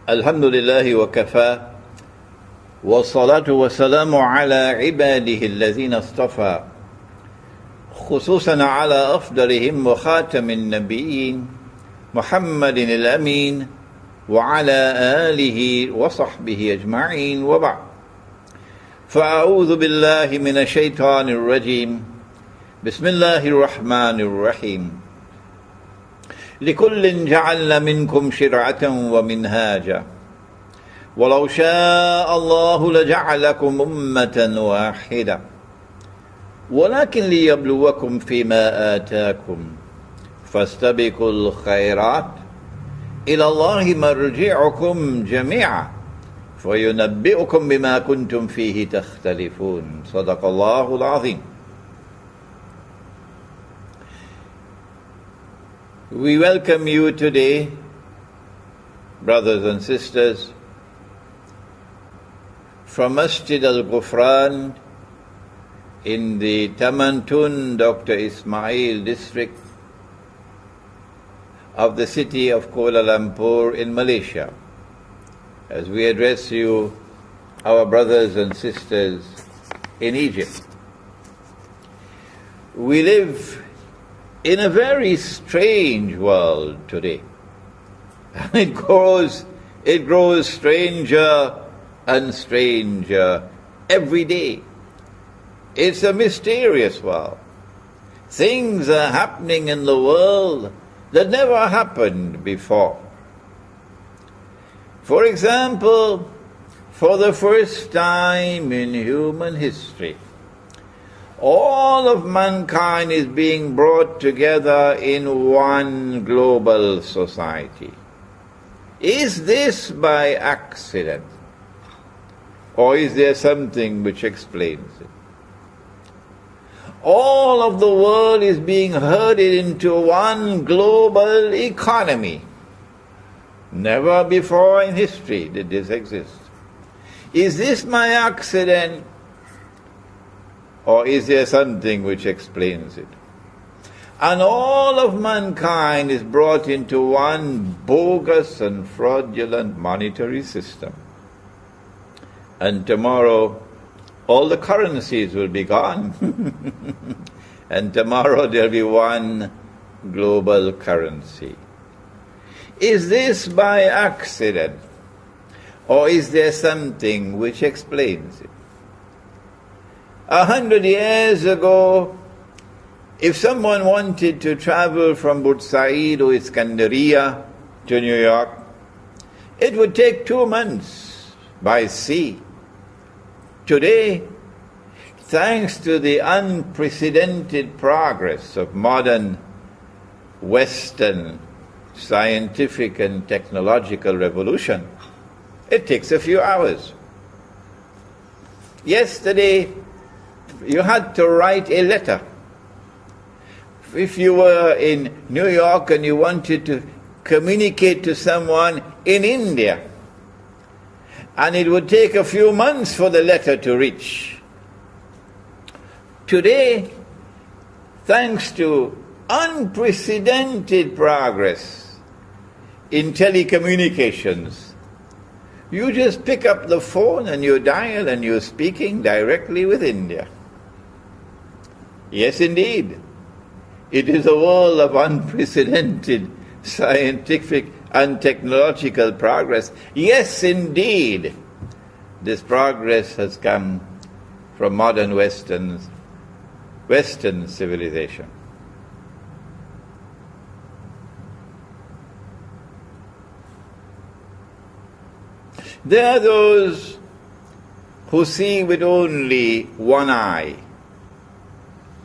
الحمد لله وكفى والصلاة والسلام على عباده الذين اصطفى خصوصا على أفضلهم وخاتم النبيين محمد الأمين وعلى آله وصحبه أجمعين وبعد فأعوذ بالله من الشيطان الرجيم بسم الله الرحمن الرحيم لكل جعلنا منكم شرعة ومنهاجا ولو شاء الله لجعلكم أمة واحدة ولكن ليبلوكم فيما آتاكم فاستبقوا الخيرات إلى الله مرجعكم جميعا فينبئكم بما كنتم فيه تختلفون صدق الله العظيم. We welcome you today, brothers and sisters, from Masjid Al-Ghufran in the Tamantun Dr. Ismail district of the city of Kuala Lumpur in Malaysia, as we address you, our brothers and sisters in Egypt. We live in a very strange world today. It grows stranger and stranger every day. It's a mysterious world. Things are happening in the world that never happened before. For example, for the first time in human history, all of mankind is being brought together in one global society. Is this by accident? Or is there something which explains it? All of the world is being herded into one global economy. Never before in history did this exist. Is this by accident? Or is there something which explains it? And all of mankind is brought into one bogus and fraudulent monetary system. And tomorrow, all the currencies will be gone. And tomorrow there'll be one global currency. Is this by accident? Or is there something which explains it? 100 years ago, if someone wanted to travel from Bursaid or Iskandaria to New York, it would take 2 months by sea. Today, thanks to the unprecedented progress of modern Western scientific and technological revolution, it takes a few hours. Yesterday, you had to write a letter. If you were in New York and you wanted to communicate to someone in India, and it would take a few months for the letter to reach. Today, thanks to unprecedented progress in telecommunications, you just pick up the phone and you dial and you're speaking directly with India. Yes, indeed. It is a world of unprecedented scientific and technological progress. Yes, indeed. This progress has come from modern Western civilization. There are those who see with only one eye.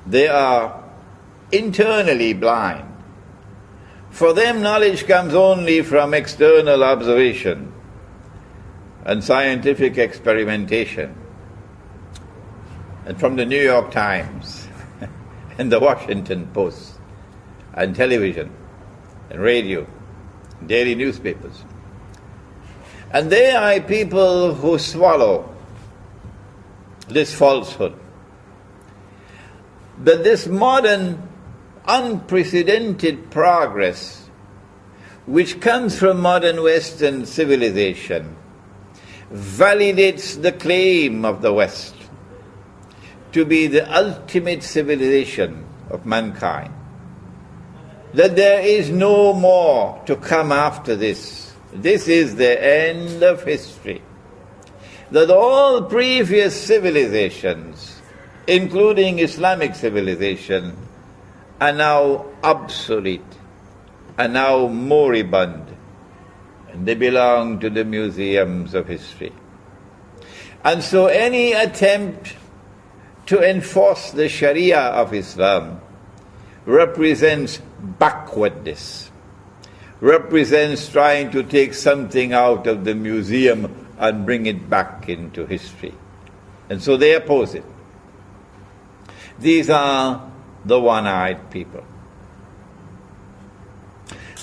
They are internally blind. For them, knowledge comes only from external observation and scientific experimentation, and from the New York Times and the Washington Post and television and radio, daily newspapers. And they are people who swallow this falsehood. But this modern, unprecedented progress which comes from modern Western civilization, validates the claim of the West to be the ultimate civilization of mankind, that there is no more to come after this. This is the end of history. That all previous civilizations, including Islamic civilization, are now obsolete, are now moribund, and they belong to the museums of history. And so any attempt to enforce the Sharia of Islam represents backwardness, represents trying to take something out of the museum and bring it back into history. And so they oppose it. These are the one-eyed people.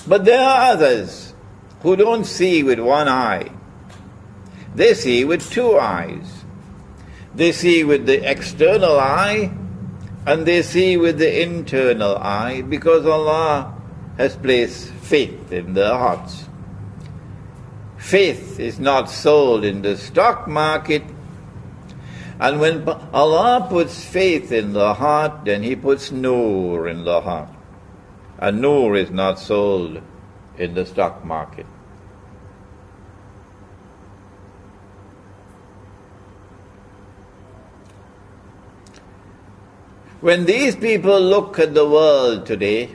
But there are others who don't see with one eye. They see with two eyes. They see with the external eye and they see with the internal eye, because Allah has placed faith in their hearts. Faith is not sold in the stock market. And when Allah puts faith in the heart, then He puts nur in the heart. And nur is not sold in the stock market. When these people look at the world today,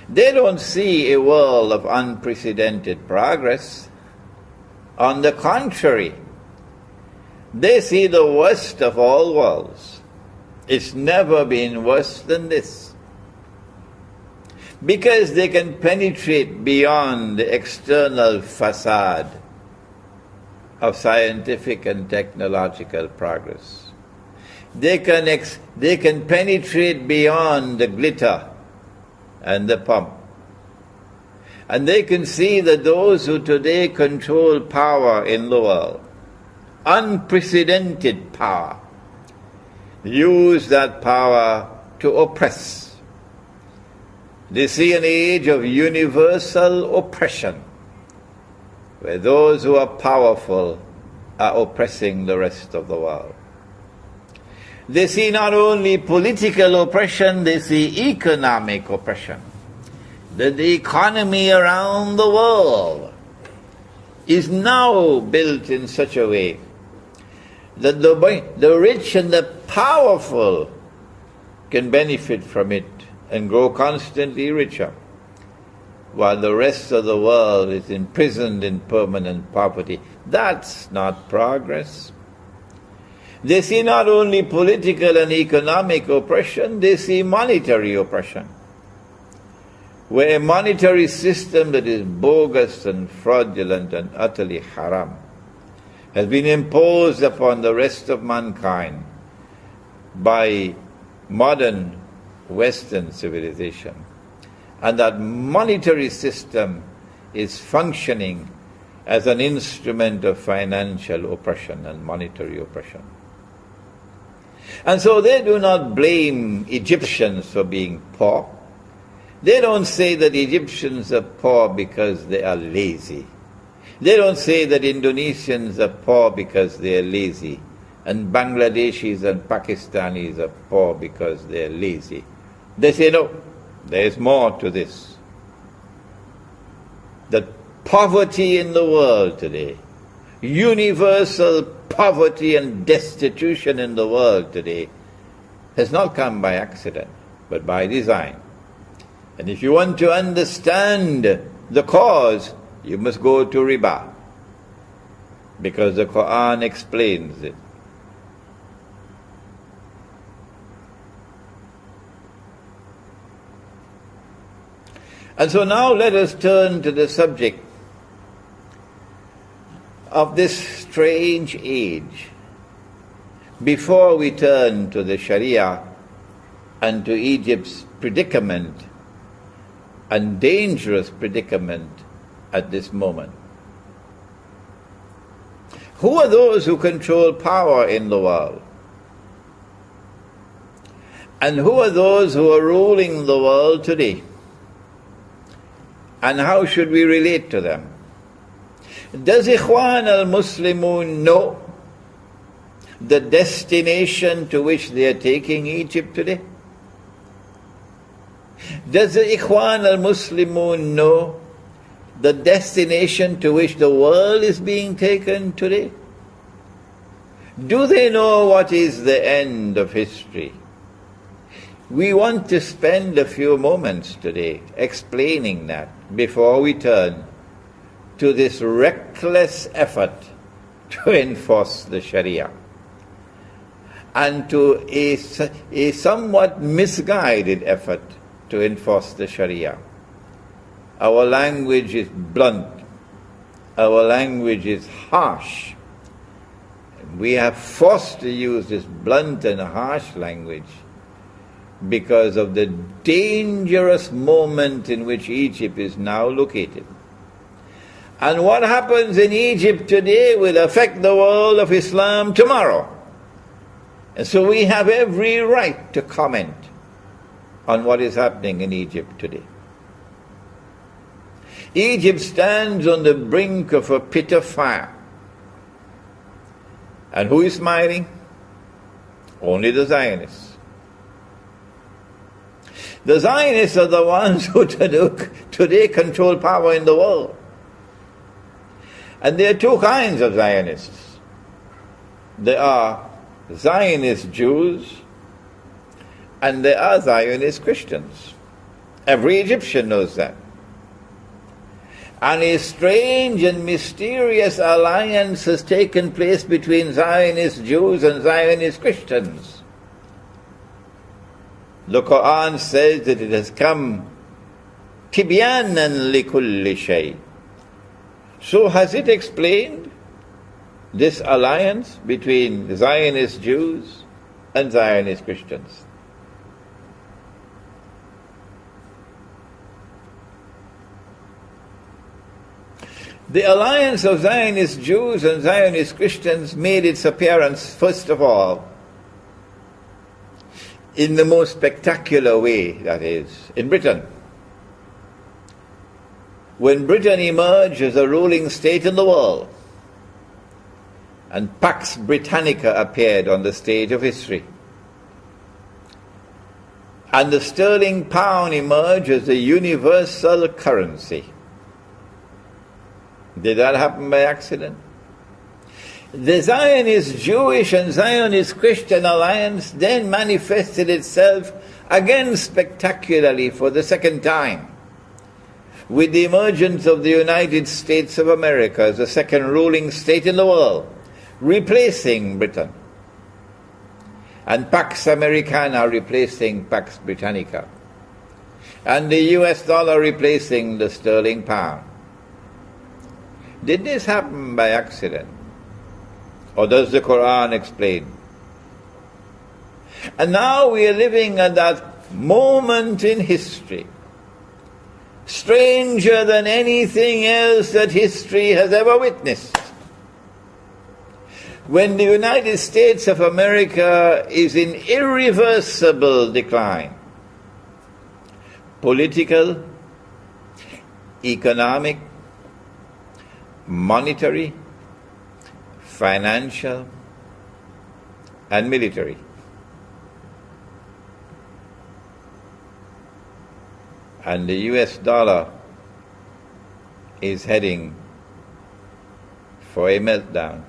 they don't see a world of unprecedented progress. On the contrary, they see the worst of all worlds. It's never been worse than this. Because they can penetrate beyond the external facade of scientific and technological progress. They can penetrate beyond the glitter and the pomp. And they can see that those who today control power in the world, unprecedented power, use that power to oppress. They see an age of universal oppression, where those who are powerful are oppressing the rest of the world. They see not only political oppression, they see economic oppression. That the economy around the world is now built in such a way that the rich and the powerful can benefit from it and grow constantly richer, while the rest of the world is imprisoned in permanent poverty. That's not progress. They see not only political and economic oppression, they see monetary oppression, where a monetary system that is bogus and fraudulent and utterly haram has been imposed upon the rest of mankind by modern Western civilization. And that monetary system is functioning as an instrument of financial oppression and monetary oppression. And so they do not blame Egyptians for being poor. They don't say that Egyptians are poor because they are lazy. They don't say that Indonesians are poor because they are lazy, and Bangladeshis and Pakistanis are poor because they are lazy. They say, no, there is more to this. That poverty in the world today, universal poverty and destitution in the world today, has not come by accident, but by design. And if you want to understand the cause, you must go to riba, because the Quran explains it. And so now let us turn to the subject of this strange age, before we turn to the Sharia and to Egypt's predicament and dangerous predicament at this moment. Who are those who control power in the world? And who are those who are ruling the world today? And how should we relate to them? Does Ikhwan al-Muslimun know the destination to which they are taking Egypt today? Does the Ikhwan al-Muslimun know the destination to which the world is being taken today? Do they know what is the end of history? We want to spend a few moments today explaining that before we turn to this reckless effort to enforce the Sharia and to a somewhat misguided effort to enforce the Sharia. Our language is blunt. Our language is harsh. We are forced to use this blunt and harsh language because of the dangerous moment in which Egypt is now located. And what happens in Egypt today will affect the world of Islam tomorrow. And so we have every right to comment on what is happening in Egypt today. Egypt stands on the brink of a pit of fire. And who is smiling? Only the Zionists. The Zionists are the ones who today control power in the world. And there are two kinds of Zionists. There are Zionist Jews and there are Zionist Christians. Every Egyptian knows that. And a strange and mysterious alliance has taken place between Zionist Jews and Zionist Christians. The Quran says that it has come tibyanan likulli shay. So has it explained this alliance between Zionist Jews and Zionist Christians? The alliance of Zionist Jews and Zionist Christians made its appearance, first of all, in the most spectacular way, that is, in Britain. When Britain emerged as a ruling state in the world, and Pax Britannica appeared on the stage of history, and the sterling pound emerged as a universal currency. Did that happen by accident? The Zionist Jewish and Zionist Christian alliance then manifested itself again spectacularly for the second time with the emergence of the United States of America as the second ruling state in the world, replacing Britain, and Pax Americana replacing Pax Britannica, and the US dollar replacing the sterling pound. Did this happen by accident? Or does the Quran explain? And now we are living at that moment in history, stranger than anything else that history has ever witnessed, when the United States of America is in irreversible decline. Political, economic, monetary, financial, and military. And the US dollar is heading for a meltdown.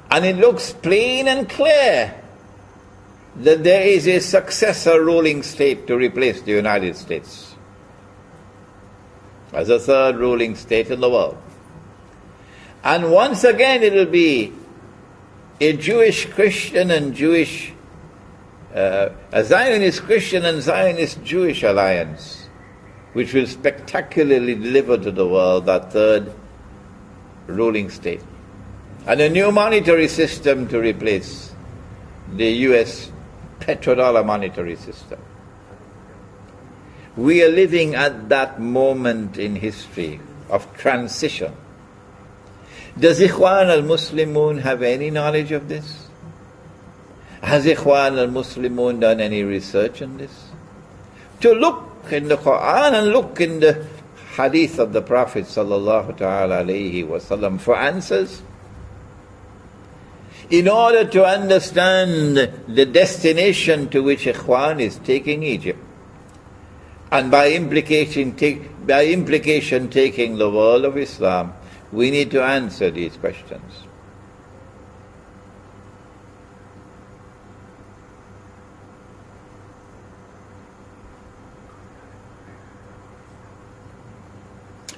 And it looks plain and clear that there is a successor ruling state to replace the United States as a third ruling state in the world. And once again it will be a Jewish Christian and Jewish, a Zionist Christian and Zionist Jewish alliance, which will spectacularly deliver to the world that third ruling state. And a new monetary system to replace the US petrodollar monetary system. We are living at that moment in history of transition. Does Ikhwan al-Muslimun have any knowledge of this? Has Ikhwan al-Muslimun done any research on this? To look in the Quran and look in the hadith of the Prophet sallallahu ta'ala alayhi wasallam for answers. In order to understand the destination to which Ikhwan is taking Egypt, and by implication taking the world of Islam, we need to answer these questions.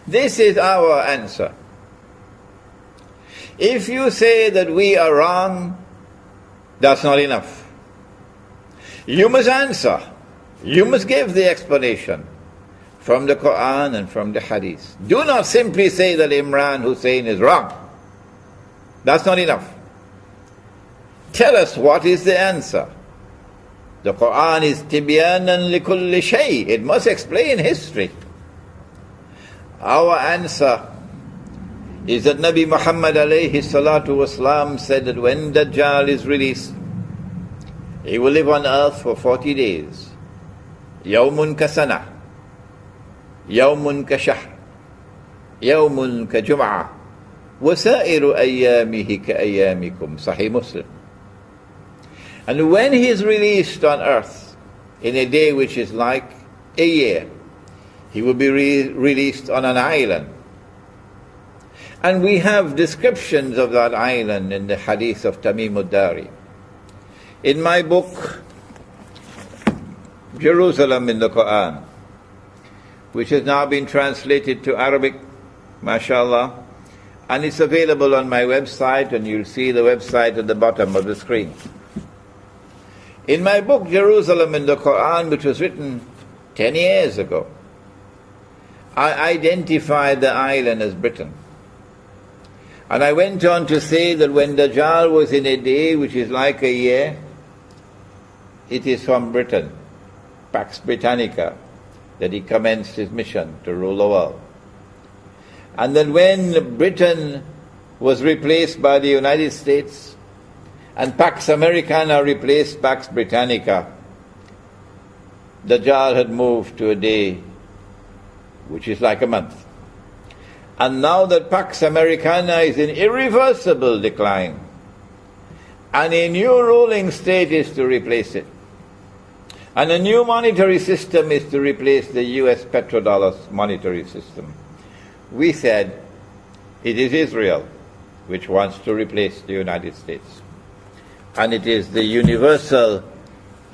This is our answer. If you say that we are wrong, that's not enough. You must answer. You must give the explanation from the Quran and from the Hadith. Do not simply say that Imran Hosein is wrong. That's not enough. Tell us what is the answer. The Quran is tibyanan likulli shay. It must explain history. Our answer is that Nabi Muhammad alayhi salatu wasalam said that when Dajjal is released, he will live on earth for 40 days. Yawmun ka sana, yawmun ka shahr, yawmun ka jum'ah, wasairu ayyamihi ka ayyamikum. Sahih Muslim. And when he is released on earth in a day which is like a year, he will be released on an island. And we have descriptions of that island in the hadith of Tamim ad-Dari. In my book, Jerusalem in the Quran, which has now been translated to Arabic, mashallah, and it's available on my website, and you'll see the website at the bottom of the screen. In my book, Jerusalem in the Quran, which was written 10 years ago, I identified the island as Britain. And I went on to say that when Dajjal was in a day which is like a year, it is from Britain, Pax Britannica, that he commenced his mission to rule the world. And that when Britain was replaced by the United States and Pax Americana replaced Pax Britannica, Dajjal had moved to a day which is like a month. And now that Pax Americana is in irreversible decline, and a new ruling state is to replace it, and a new monetary system is to replace the US petrodollar monetary system, we said it is Israel which wants to replace the United States. And it is the universal,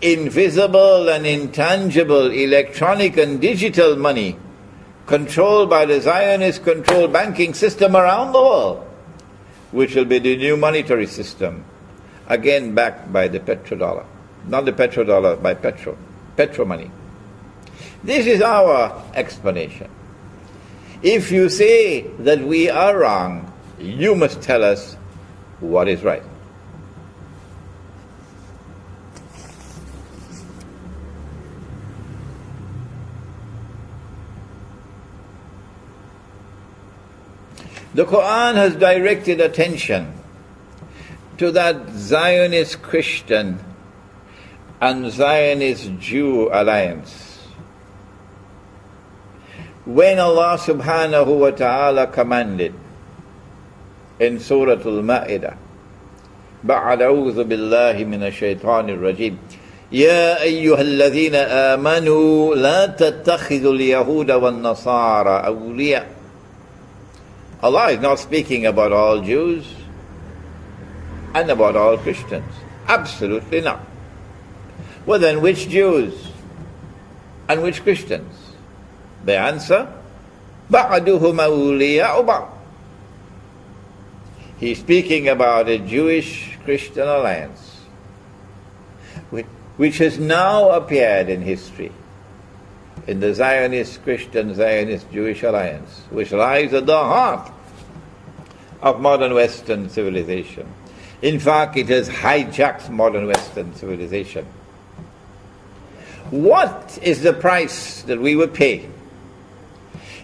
invisible and intangible electronic and digital money controlled by the Zionist-controlled banking system around the world, which will be the new monetary system, again backed by the petrodollar. Not the petrodollar, by petro money. This is our explanation. If you say that we are wrong, you must tell us what is right. The Quran has directed attention to that Zionist Christian and Zionist Jew alliance. When Allah subhanahu wa ta'ala commanded in Surah Al-Ma'idah, بعد أعوذ بالله من الشيطان الرجيم يا أيها الذين آمنوا لا تتخذوا اليهود والنصارى أولياء. Allah is not speaking about all Jews and about all Christians. Absolutely not. Well then, which Jews and which Christians? The answer, بَعْدُهُمْ أَوْلِيَاءُ بَعْضٍ. He's speaking about a Jewish-Christian alliance which has now appeared in history, in the Zionist-Christian, Zionist-Jewish alliance, which lies at the heart of modern Western civilization. In fact, it has hijacked modern Western civilization. What is the price that we would pay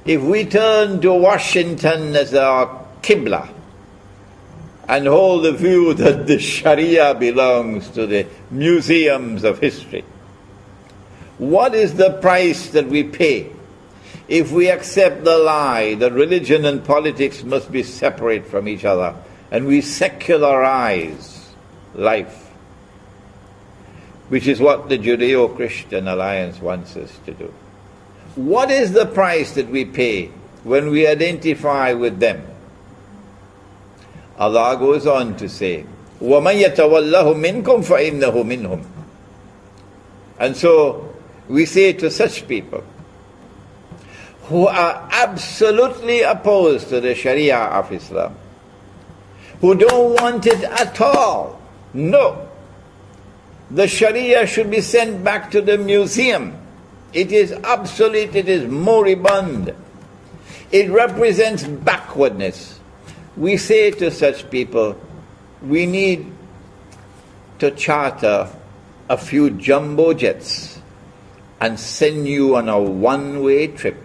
if we turn to Washington as our Qibla and hold the view that the Sharia belongs to the museums of history? What is the price that we pay if we accept the lie that religion and politics must be separate from each other and we secularize life, which is what the Judeo-Christian Alliance wants us to do? What is the price that we pay when we identify with them? Allah goes on to say, وَمَنْ يَتَوَلَّهُ مِنْكُمْ فَإِنَّهُ مِنْهُمْ. And so we say to such people who are absolutely opposed to the Sharia of Islam, who don't want it at all, no, the Sharia should be sent back to the museum. It is obsolete, it is moribund. It represents backwardness. We say to such people, we need to charter a few jumbo jets and send you on a one-way trip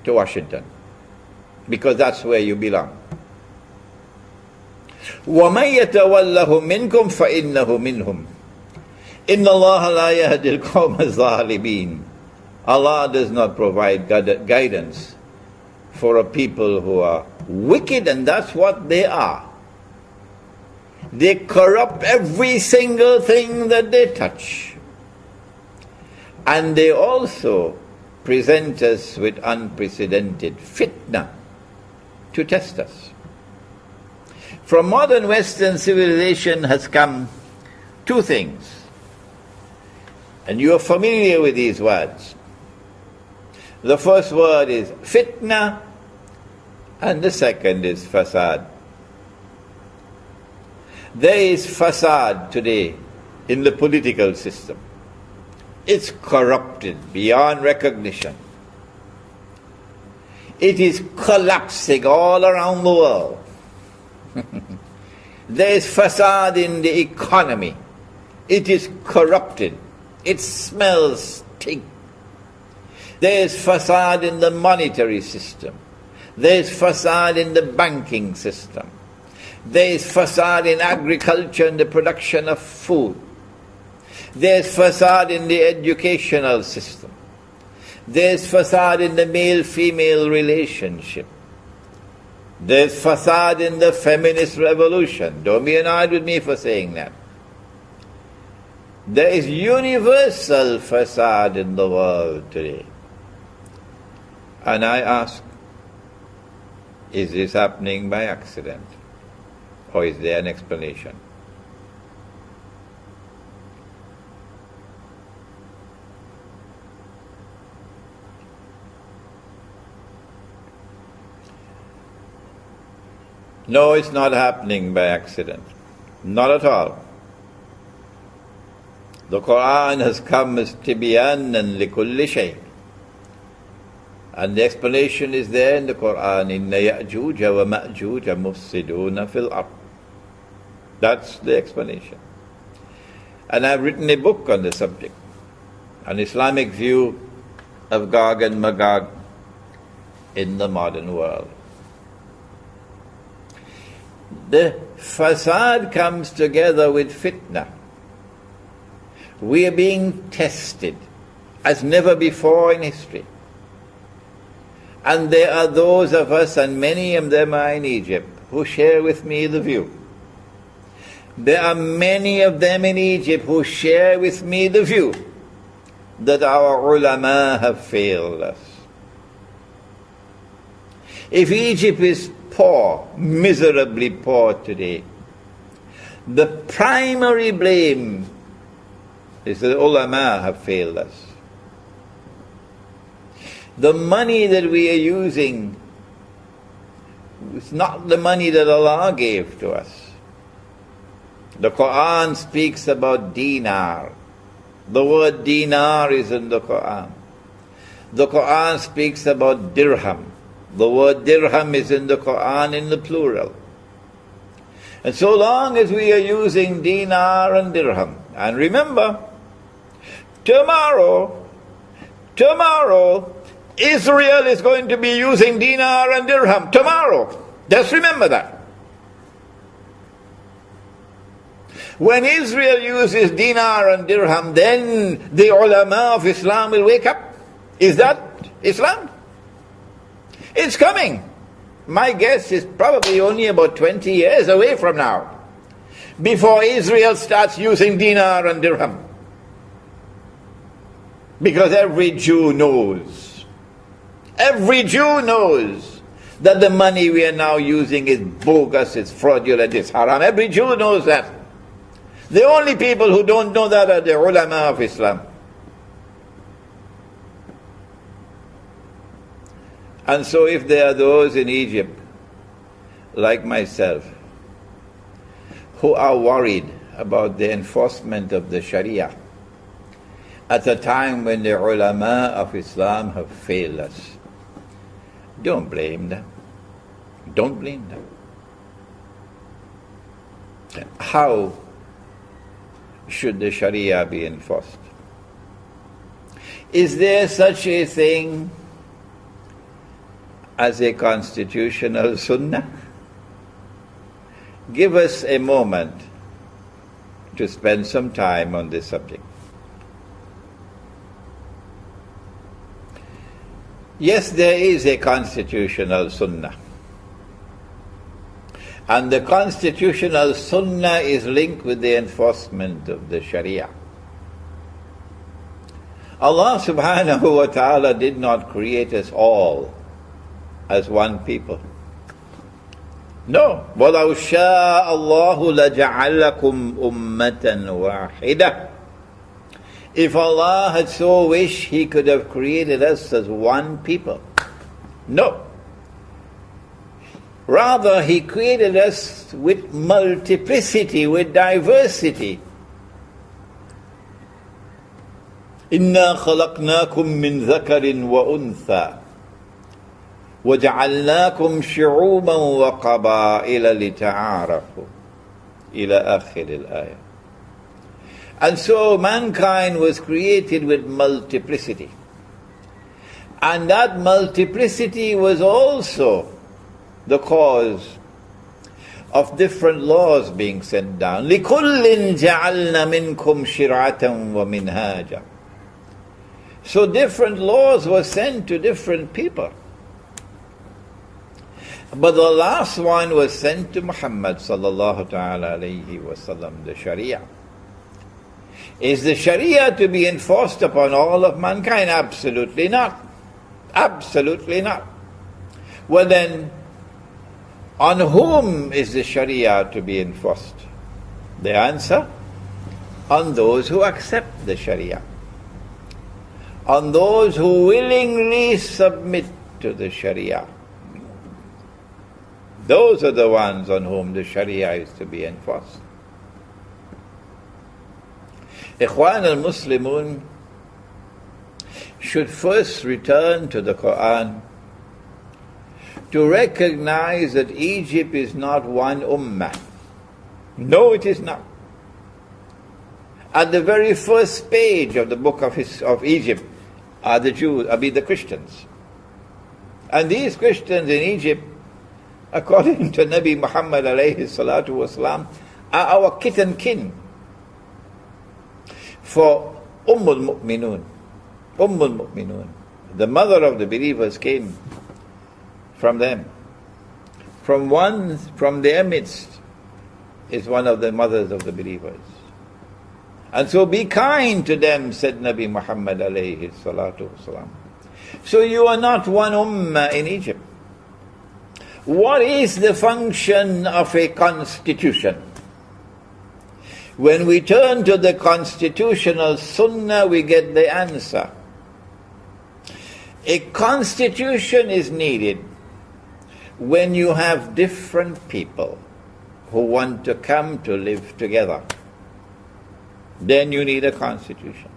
to Washington, because that's where you belong. وَمَنْ يَتَوَلَّهُ مِنْكُمْ فَإِنَّهُ مِنْهُمْ إِنَّ اللَّهَ لَا يَهْدِي الْقَوْمَ الظَّالِمِينَ. Allah does not provide guidance for a people who are wicked, and that's what they are. They corrupt every single thing that they touch. And they also present us with unprecedented fitna to test us. From modern Western civilization has come two things. And you are familiar with these words. The first word is fitna, and the second is fasad. There is fasad today in the political system. It's corrupted beyond recognition. It is collapsing all around the world. There is fasad in the economy. It is corrupted. It smells stink. There is fasad in the monetary system. There is fasad in the banking system. There is fasad in agriculture and the production of food. There is fasad in the educational system. There is fasad in the male-female relationship. There is fasad in the feminist revolution. Don't be annoyed with me for saying that. There is universal fasad in the world today. And I ask, is this happening by accident? Or is there an explanation? No, it's not happening by accident. Not at all. The Quran has come as tibyanan likulli shay. And the explanation is there in the Quran, inna ya'juja wa ma'juja mufsiduna fil ard. That's the explanation. And I've written a book on the subject, an Islamic view of Gog and Magog in the modern world. The fasad comes together with fitna. We are being tested as never before in history. And there are those of us, and many of them are in Egypt, who share with me the view. There are many of them in Egypt who share with me the view that our ulama have failed us. If Egypt is poor, miserably poor today, the primary blame is that ulama have failed us. The money that we are using is not the money that Allah gave to us. The Quran speaks about dinar. The word dinar is in the Quran. The Quran speaks about dirham. The word dirham is in the Quran in the plural. And so long as we are using dinar and dirham, and remember, tomorrow, Israel is going to be using dinar and dirham. Tomorrow. Just remember that. When Israel uses dinar and dirham, then the ulama of Islam will wake up. Is that Islam? It's coming. My guess is probably only about 20 years away from now, before Israel starts using dinar and dirham. Because every Jew knows that the money we are now using is bogus, it's fraudulent, it's haram. Every Jew knows that. The only people who don't know that are the ulama of Islam. And so if there are those in Egypt, like myself, who are worried about the enforcement of the Sharia at a time when the ulama of Islam have failed us, don't blame them. Don't blame them. How should the Sharia be enforced? Is there such a thing as a constitutional sunnah? Give us a moment to spend some time on this subject. Yes, there is a constitutional sunnah. And the constitutional sunnah is linked with the enforcement of the Sharia. Allah subhanahu wa ta'ala did not create us all as one people. No. وَلَوْ شَاءَ اللَّهُ لَجَعَلَكُمْ أُمَّةً وَاحِدَةً. If Allah had so wished, He could have created us as one people. No. Rather, He created us with multiplicity, with diversity. إِنَّا خَلَقْنَاكُم مِّن ذَكَرٍ وَأُنثَى وَجَعَلْنَاكُمْ شُعُوبًا وَقَبَائِلَ لِتَعَارَفُوا إِلَى آخِرِ الْآيَةِ. And so mankind was created with multiplicity. And that multiplicity was also the cause of different laws being sent down. لِكُلٍّ جَعَلْنَا مِنْكُمْ شِرْعَةً وَمِنْهَاجًا. So different laws were sent to different people. But the last one was sent to Muhammad sallallahu ta'ala alayhi wa sallam, the Sharia. Is the Sharia to be enforced upon all of mankind? Absolutely not. Absolutely not. Well then, on whom is the Sharia to be enforced? The answer? On those who accept the Sharia. On those who willingly submit to the Sharia. Those are the ones on whom the Sharia is to be enforced. Ikhwan al-Muslimun should first return to the Quran to recognize that Egypt is not one ummah. No, it is not. At the very first page of the book of Egypt are the Jews, the Christians. And these Christians in Egypt, according to Nabi Muhammad alayhi salatu wasalam, are our kith and kin. For Ummul Mu'minun, the mother of the believers, came from them. From their midst is one of the mothers of the believers. And so be kind to them, said Nabi Muhammad alayhi salatu wasalam. So you are not one ummah in Egypt. What is the function of a constitution? When we turn to the constitutional sunnah, we get the answer. A constitution is needed when you have different people who want to come to live together. Then you need a constitution.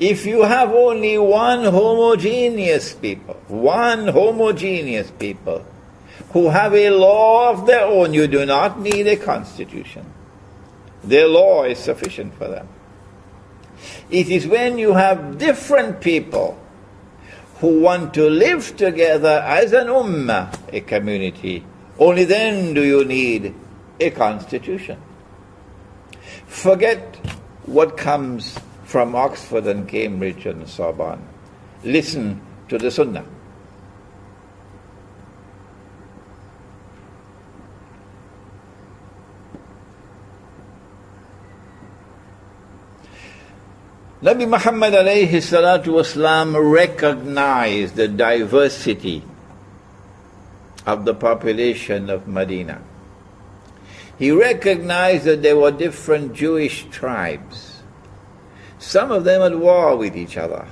If you have only one homogeneous people who have a law of their own, you do not need a constitution. Their law is sufficient for them. It is when you have different people who want to live together as an ummah, a community, only then do you need a constitution. Forget what comes from Oxford and Cambridge and Sorbonne. Listen to the Sunnah. Nabi Muhammad alayhi salatu wasalam recognized the diversity of the population of Medina. He recognized that there were different Jewish tribes. Some of them at war with each other.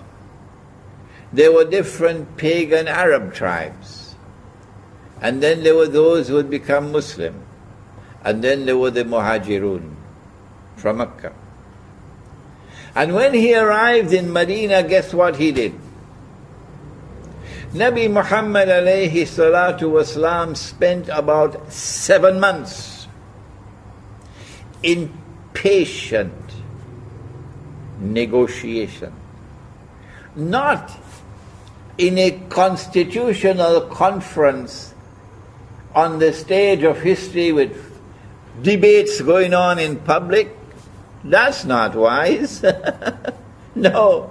There were different pagan Arab tribes. And then there were those who had become Muslim. And then there were the Muhajirun from Mecca. And when he arrived in Medina, guess what he did? Nabi Muhammad alayhi salatu wasalam spent about 7 months in patient negotiation. Not in a constitutional conference on the stage of history with debates going on in public. That's not wise. No.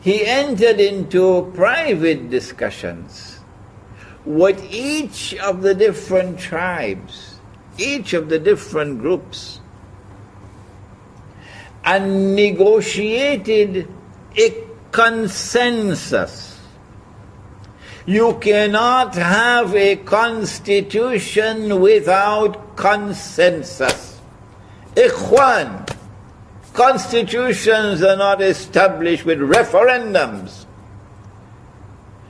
He entered into private discussions with each of the different tribes, each of the different groups, and negotiated a consensus. You cannot have a constitution without consensus. Ikhwan, constitutions are not established with referendums.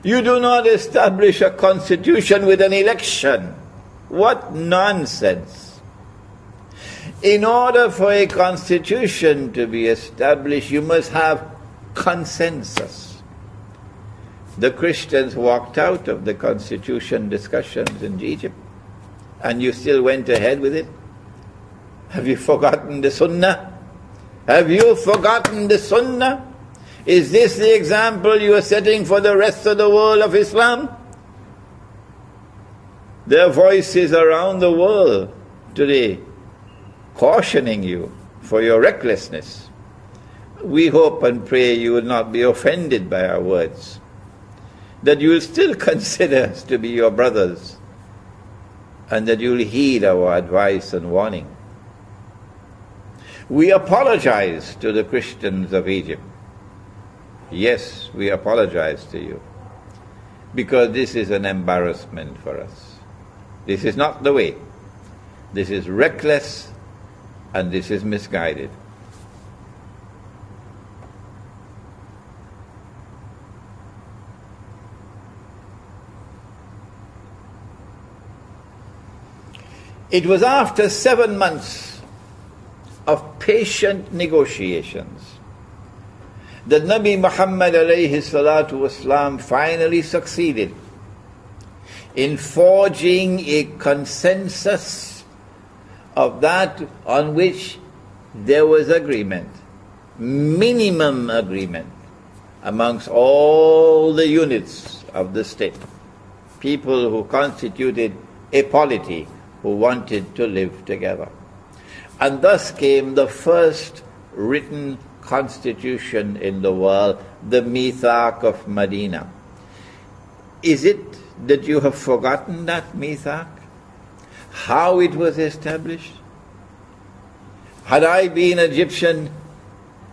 You do not establish a constitution with an election. What nonsense. In order for a constitution to be established, you must have consensus. The Christians walked out of the constitution discussions in Egypt, and you still went ahead with it? Have you forgotten the Sunnah? Have you forgotten the Sunnah? Is this the example you are setting for the rest of the world of Islam? There are voices around the world today cautioning you for your recklessness. We hope and pray you will not be offended by our words, that you will still consider us to be your brothers, and that you will heed our advice and warning. We apologize to the Christians of Egypt. Yes, we apologize to you, because this is an embarrassment for us. This is not the way. This is reckless, and this is misguided. It was after 7 months of patient negotiations that Nabi Muhammad alayhi salatu wasalam finally succeeded in forging a consensus of that on which there was agreement, minimum agreement, amongst all the units of the state, people who constituted a polity, who wanted to live together. And thus came the first written constitution in the world, the Mithaq of Medina. Is it that you have forgotten that Mithaq? How it was established? Had I been an Egyptian,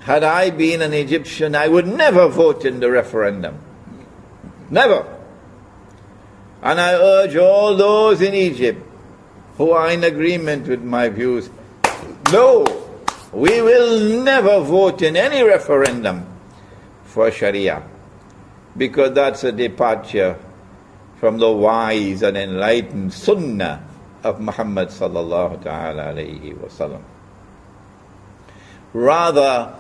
I would never vote in the referendum. Never. And I urge all those in Egypt who are in agreement with my views, no, we will never vote in any referendum for Sharia, because that's a departure from the wise and enlightened Sunnah of Muhammad sallallahu ta'ala alayhi wa sallam. Rather,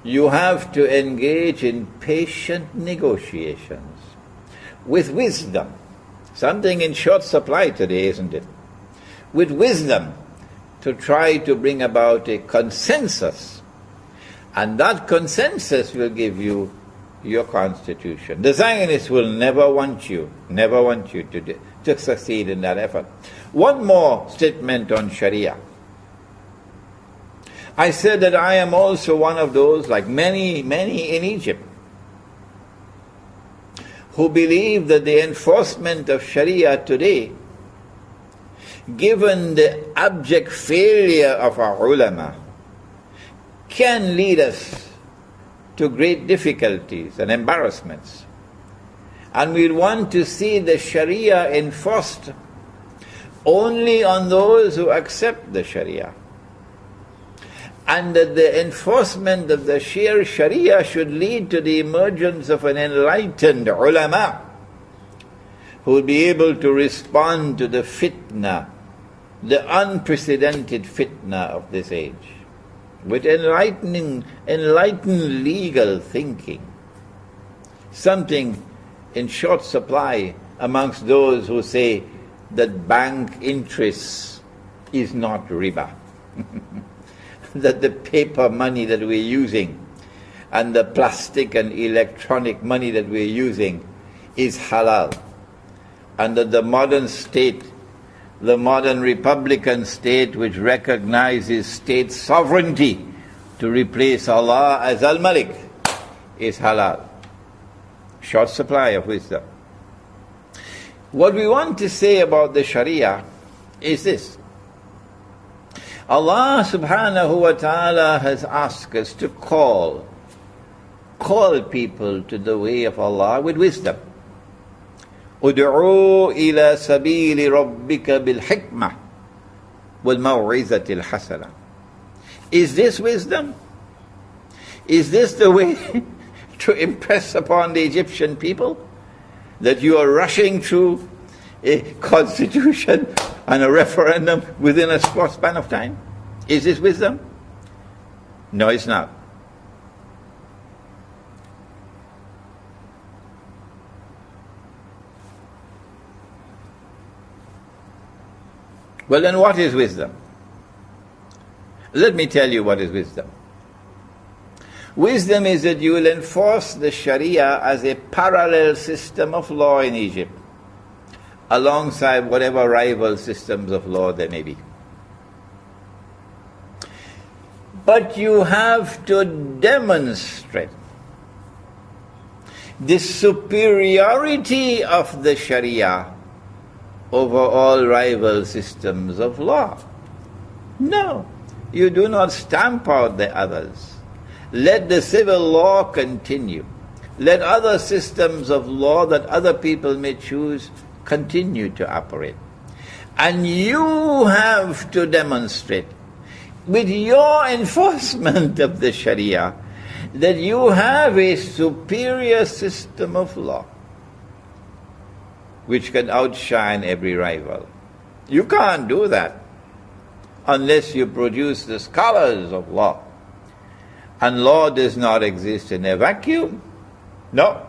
you have to engage in patient negotiations with wisdom, something in short supply today, isn't it? With wisdom, to try to bring about a consensus, and that consensus will give you your constitution. The Zionists will never want you to succeed in that effort. One more statement on Sharia. I said that I am also one of those, like many in Egypt, who believe that the enforcement of Sharia today, given the abject failure of our ulama, can lead us to great difficulties and embarrassments. And we want to see the Sharia enforced only on those who accept the Sharia. And that the enforcement of the sheer Sharia should lead to the emergence of an enlightened ulama who will be able to respond to the fitna, the unprecedented fitna of this age, with enlightened legal thinking, something in short supply amongst those who say that bank interest is not riba. That the paper money that we're using and the plastic and electronic money that we're using is halal. And that the modern state, the modern republican state which recognizes state sovereignty to replace Allah as Al-Malik, is halal. Short supply of wisdom. What we want to say about the Sharia is this. Allah subhanahu wa ta'ala has asked us to call people to the way of Allah with wisdom. Ud'u ila sabili rabbika bil hikmah wal maw'izati al hasana. Is this wisdom? Is this the way to impress upon the Egyptian people? That you are rushing through a constitution and a referendum within a short span of time? Is this wisdom? No, it's not. Well, then what is wisdom? Let me tell you what is wisdom. Wisdom is that you will enforce the Sharia as a parallel system of law in Egypt, alongside whatever rival systems of law there may be. But you have to demonstrate the superiority of the Sharia over all rival systems of law. No, you do not stamp out the others. Let the civil law continue. Let other systems of law that other people may choose continue to operate. And you have to demonstrate with your enforcement of the Sharia that you have a superior system of law which can outshine every rival. You can't do that unless you produce the scholars of law. And law does not exist in a vacuum. No.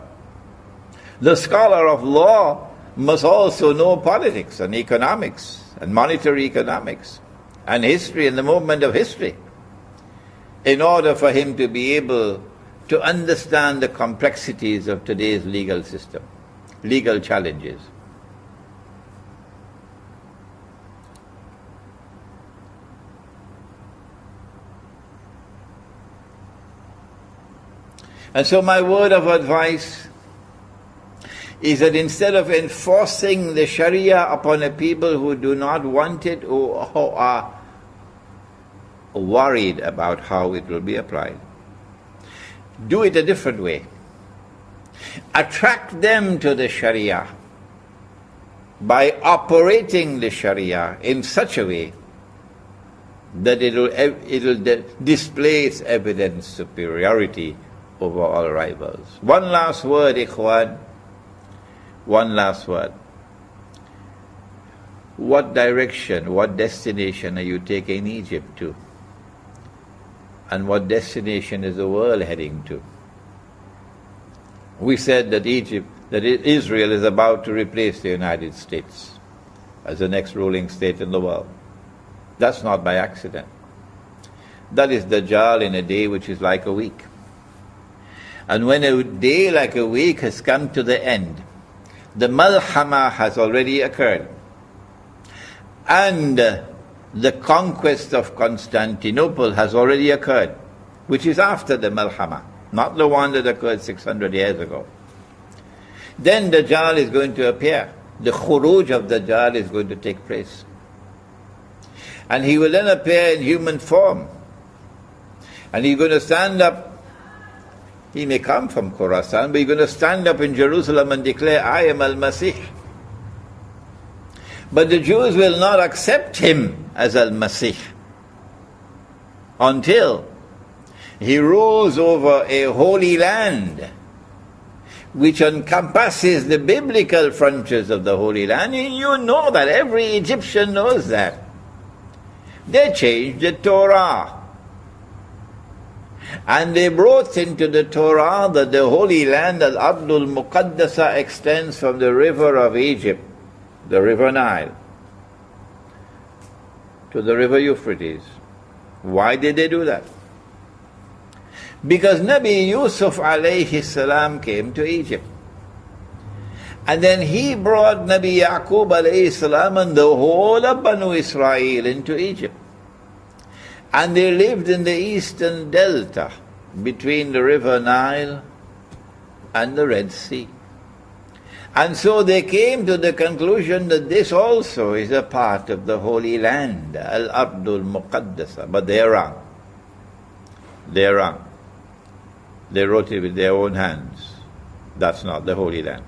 The scholar of law must also know politics and economics and monetary economics and history and the movement of history in order for him to be able to understand the complexities of today's legal system, legal challenges. And so my word of advice is that instead of enforcing the Sharia upon a people who do not want it or who are worried about how it will be applied, do it a different way. Attract them to the Sharia by operating the Sharia in such a way that it'll display its evident superiority over all rivals. One last word, ikhwan. One last word. What direction, what destination are you taking Egypt to? And what destination is the world heading to? We said that Israel is about to replace the United States as the next ruling state in the world. That's not by accident. That is Dajjal in a day which is like a week. And when a day like a week has come to the end, the malhama has already occurred. And the conquest of Constantinople has already occurred, which is after the Malhama, not the one that occurred 600 years ago. Then Dajjal is going to appear. The khuruj of Dajjal is going to take place. And he will then appear in human form. And he's going to stand up. He may come from Khorasan, but he's going to stand up in Jerusalem and declare, I am Al-Masih. But the Jews will not accept him as Al-Masih until he rules over a holy land which encompasses the biblical frontiers of the Holy Land. You know that. Every Egyptian knows that. They changed the Torah. And they brought into the Torah that the Holy Land, Al-Ardul Muqaddasa, extends from the river of Egypt, the river Nile, to the river Euphrates. Why did they do that? Because Nabi Yusuf alayhi salam came to Egypt. And then he brought Nabi Yaqub alayhi salam and the whole of Banu Israel into Egypt. And they lived in the eastern delta between the river Nile and the Red Sea. And so they came to the conclusion that this also is a part of the Holy Land, Al-Ardul Muqaddasa. But they're wrong. They're wrong. They wrote it with their own hands. That's not the Holy Land.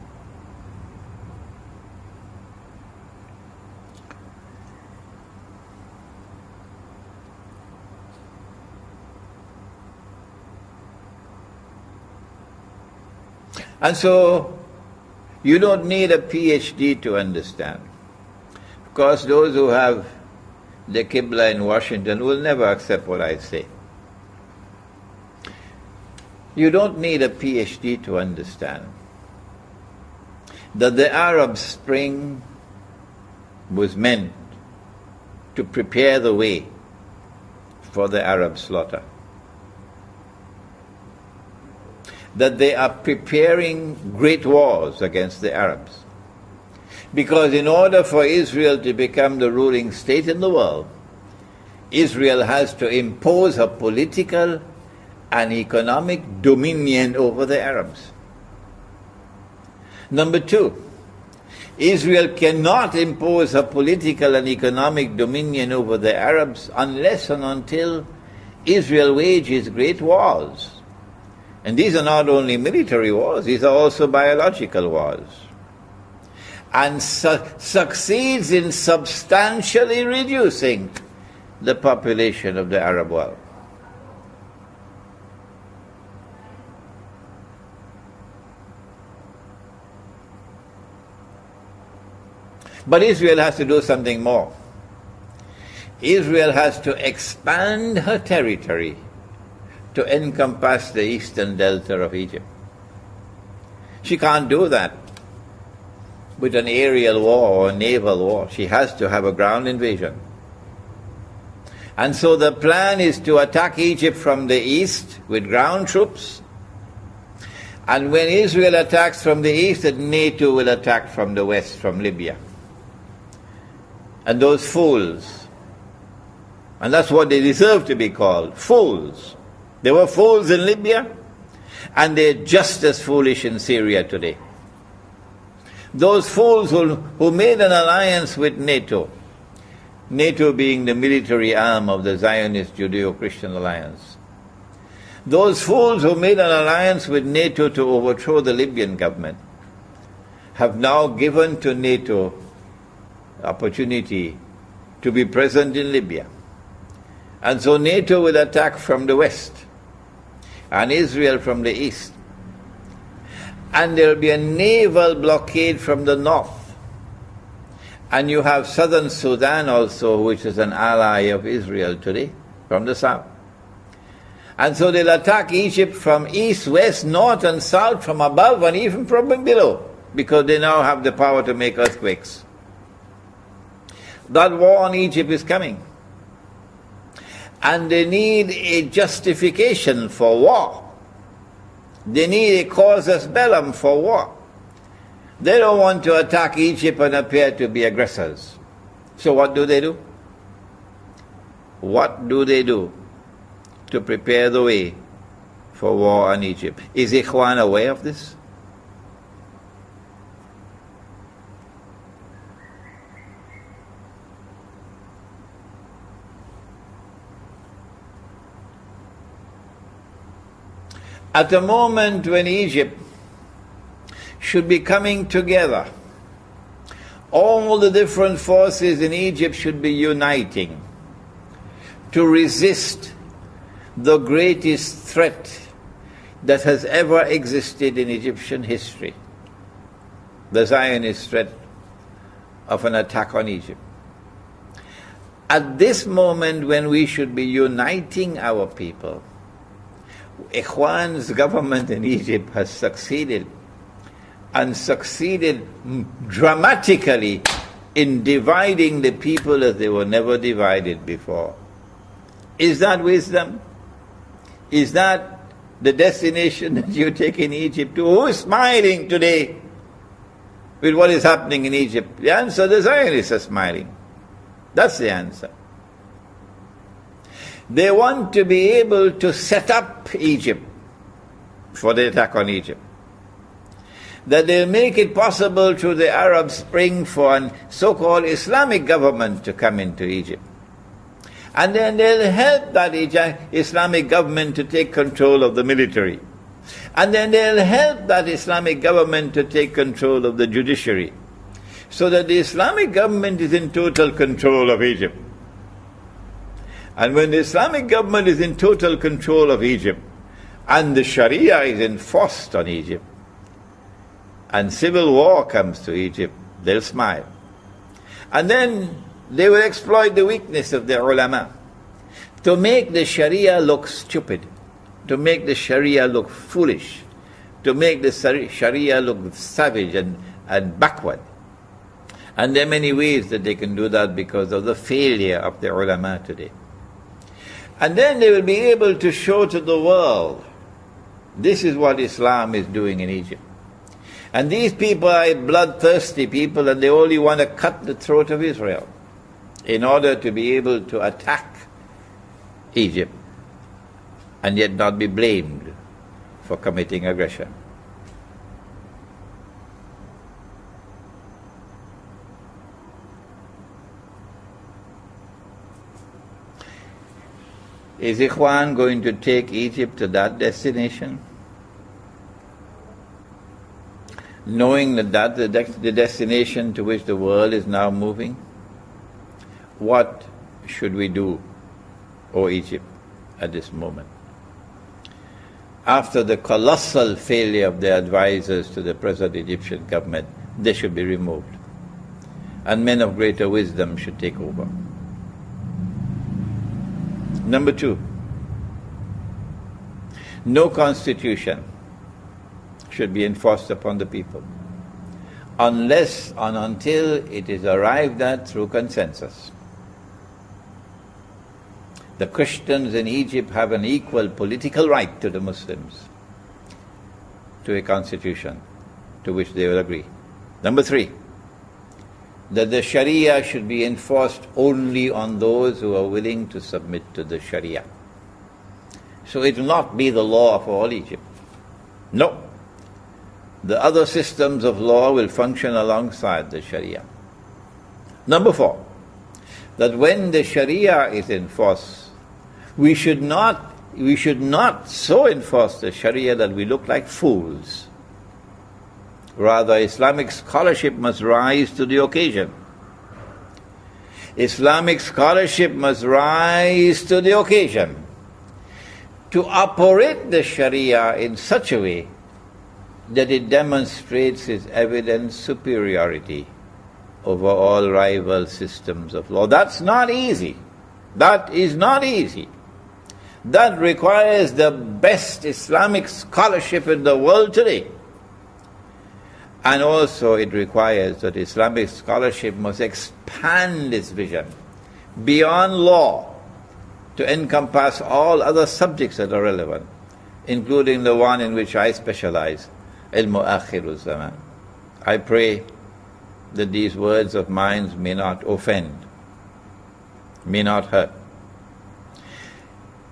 And so, you don't need a PhD to understand. Of course, those who have the Qibla in Washington will never accept what I say. You don't need a PhD to understand that the Arab Spring was meant to prepare the way for the Arab slaughter. That they are preparing great wars against the Arabs. Because in order for Israel to become the ruling state in the world, Israel has to impose a political and economic dominion over the Arabs. Number two, Israel cannot impose a political and economic dominion over the Arabs unless and until Israel wages great wars. And these are not only military wars, these are also biological wars. And succeeds in substantially reducing the population of the Arab world. But Israel has to do something more. Israel has to expand her territory to encompass the eastern delta of Egypt. She can't do that with an aerial war or a naval war. She has to have a ground invasion. And so the plan is to attack Egypt from the east with ground troops. And when Israel attacks from the east, NATO will attack from the west, from Libya. And those fools, and that's what they deserve to be called, fools. They were fools in Libya, and they're just as foolish in Syria today. Those fools who made an alliance with NATO, NATO being the military arm of the Zionist Judeo-Christian alliance. Those fools who made an alliance with NATO to overthrow the Libyan government have now given to NATO opportunity to be present in Libya. And so NATO will attack from the west and Israel from the east. And there will be a naval blockade from the north. And you have southern Sudan also, which is an ally of Israel today, from the south. And so they'll attack Egypt from east, west, north and south, from above and even from below, because they now have the power to make earthquakes. That war on Egypt is coming. And they need a justification for war. They need a casus bellum for war. They don't want to attack Egypt and appear to be aggressors. So what do? what do they do to prepare the way for war on Egypt? Is Ikhwan aware of this? At a moment when Egypt should be coming together, all the different forces in Egypt should be uniting to resist the greatest threat that has ever existed in Egyptian history, the Zionist threat of an attack on Egypt. At this moment when we should be uniting our people, Ikhwan's government in Egypt has succeeded, and succeeded dramatically in dividing the people as they were never divided before. Is that wisdom? Is that the destination that you take in Egypt to? Who is smiling today with what is happening in Egypt? The answer, the Zionists are smiling. That's the answer. They want to be able to set up Egypt for the attack on Egypt. That they'll make it possible through the Arab Spring for a so-called Islamic government to come into Egypt. And then they'll help that Islamic government to take control of the military. And then they'll help that Islamic government to take control of the judiciary. So that the Islamic government is in total control of Egypt. And when the Islamic government is in total control of Egypt, and the Sharia is enforced on Egypt, and civil war comes to Egypt, they'll smile. And then they will exploit the weakness of the ulama to make the Sharia look stupid, to make the Sharia look foolish, to make the Sharia look savage and backward. And there are many ways that they can do that because of the failure of the ulama today. And then they will be able to show to the world, this is what Islam is doing in Egypt. And these people are bloodthirsty people, and they only want to cut the throat of Israel in order to be able to attack Egypt and yet not be blamed for committing aggression. Is Ikhwan going to take Egypt to that destination? Knowing that that's the destination to which the world is now moving? What should we do, O Egypt, at this moment? After the colossal failure of the advisors to the present Egyptian government, they should be removed. And men of greater wisdom should take over. Number 2, no constitution should be enforced upon the people unless and until it is arrived at through consensus. The Christians in Egypt have an equal political right to the Muslims to a constitution to which they will agree. Number 3, that the Sharia should be enforced only on those who are willing to submit to the Sharia. So it will not be the law of all Egypt. No. The other systems of law will function alongside the Sharia. Number 4, that when the Sharia is enforced, we should not so enforce the Sharia that we look like fools. Rather, Islamic scholarship must rise to the occasion. Islamic scholarship must rise to the occasion to operate the Sharia in such a way that it demonstrates its evident superiority over all rival systems of law. That's not easy. That is not easy. That requires the best Islamic scholarship in the world today. And also it requires that Islamic scholarship must expand its vision beyond law to encompass all other subjects that are relevant, including the one in which I specialize, ilmu akhirul zaman. I pray that these words of mine may not offend, may not hurt,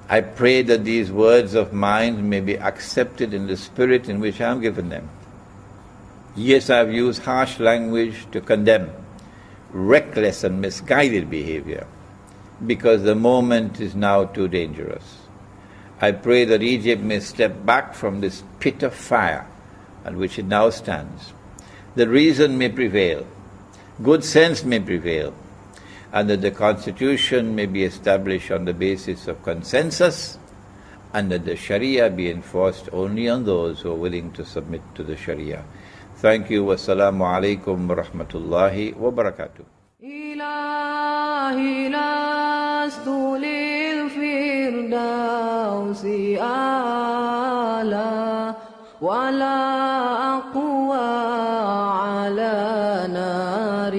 I pray that these words of mine may be accepted in the spirit in which I am given them. Yes, I have used harsh language to condemn reckless and misguided behavior, because the moment is now too dangerous. I pray that Egypt may step back from this pit of fire on which it now stands, that reason may prevail, good sense may prevail, and that the constitution may be established on the basis of consensus, and that the Sharia be enforced only on those who are willing to submit to the Sharia. Thank you. Wassalamu alaikum wa rahmatullahi wa barakatuh. إلهي لست للفردوس أعلى ولا أقوى على نار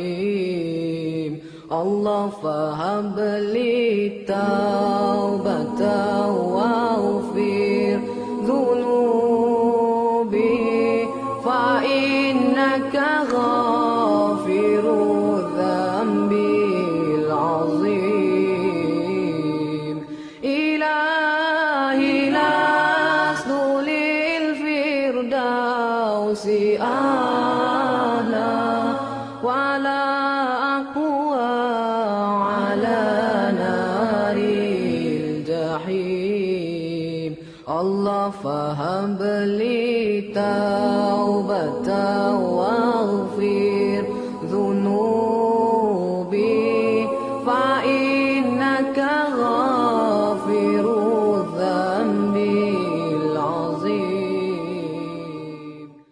الجحيم الله فهب لي التوبة واغفر ذنوبي فإنك غافر الذنب العظيم إلهي لست للفردوس أعلى ولا أقوى على نار الجحيم الله فهب لي توبة واغفر